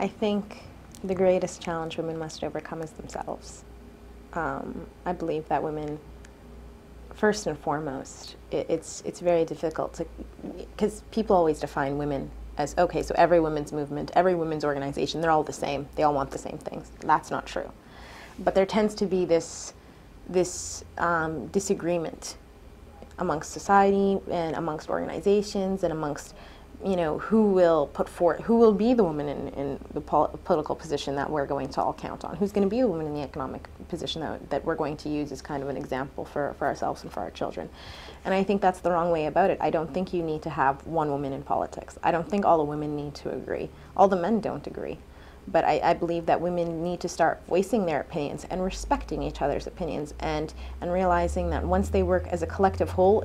I think the greatest challenge women must overcome is themselves. I believe that women, first and foremost, it's very difficult to, because people always define women as, okay, so every women's movement, every women's organization, they're all the same. They all want the same things. That's not true. But there tends to be this disagreement amongst society and amongst organizations and amongst, you know, who will put forth, who will be the woman in the political position that we're going to all count on, who's going to be the woman in the economic position that we're going to use as kind of an example for ourselves and for our children. And I think that's the wrong way about it. I don't think you need to have one woman in politics. I don't think all the women need to agree. All the men don't agree. But I believe that women need to start voicing their opinions and respecting each other's opinions and realizing that once they work as a collective whole,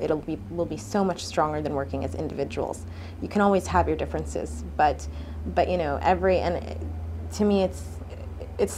will be so much stronger than working as individuals. You can always have your differences, but you know, to me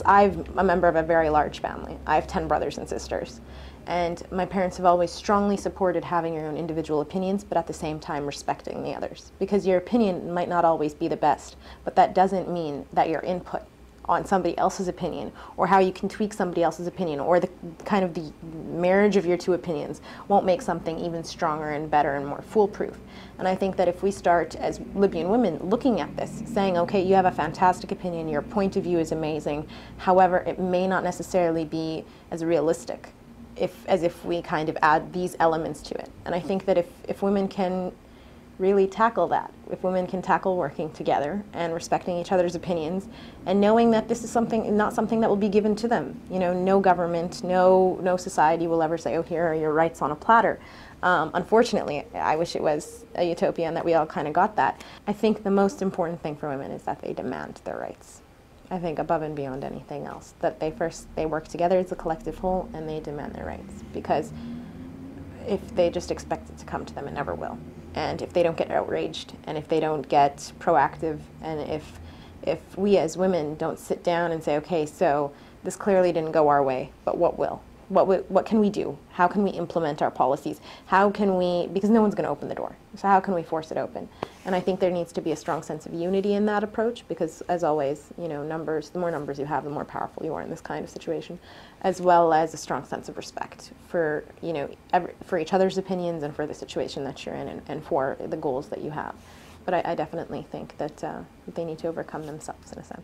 I'm a member of a very large family. I have 10 brothers and sisters. And my parents have always strongly supported having your own individual opinions, but at the same time respecting the others. Because your opinion might not always be the best, but that doesn't mean that your input on somebody else's opinion, or how you can tweak somebody else's opinion, or the kind of the marriage of your two opinions won't make something even stronger and better and more foolproof. And I think that if we start as Libyan women looking at this, saying, okay, you have a fantastic opinion, your point of view is amazing, however, it may not necessarily be as realistic as if we kind of add these elements to it. And I think that if women can really tackle that, if women can tackle working together and respecting each other's opinions and knowing that this is not something that will be given to them. You know, no government, no society will ever say, oh, here are your rights on a platter. Unfortunately, I wish it was a utopia and that we all kind of got that. I think the most important thing for women is that they demand their rights. I think above and beyond anything else, that they work together as a collective whole and they demand their rights. Because if they just expect it to come to them, it never will. And if they don't get outraged, and if they don't get proactive, and if we as women don't sit down and say, okay, so this clearly didn't go our way, but what will? What can we do? How can we implement our policies? How can we, because no one's going to open the door, so how can we force it open? And I think there needs to be a strong sense of unity in that approach, because as always, you know, the more numbers you have, the more powerful you are in this kind of situation, as well as a strong sense of respect for, you know, for each other's opinions and for the situation that you're in and for the goals that you have. But I definitely think that they need to overcome themselves in a sense.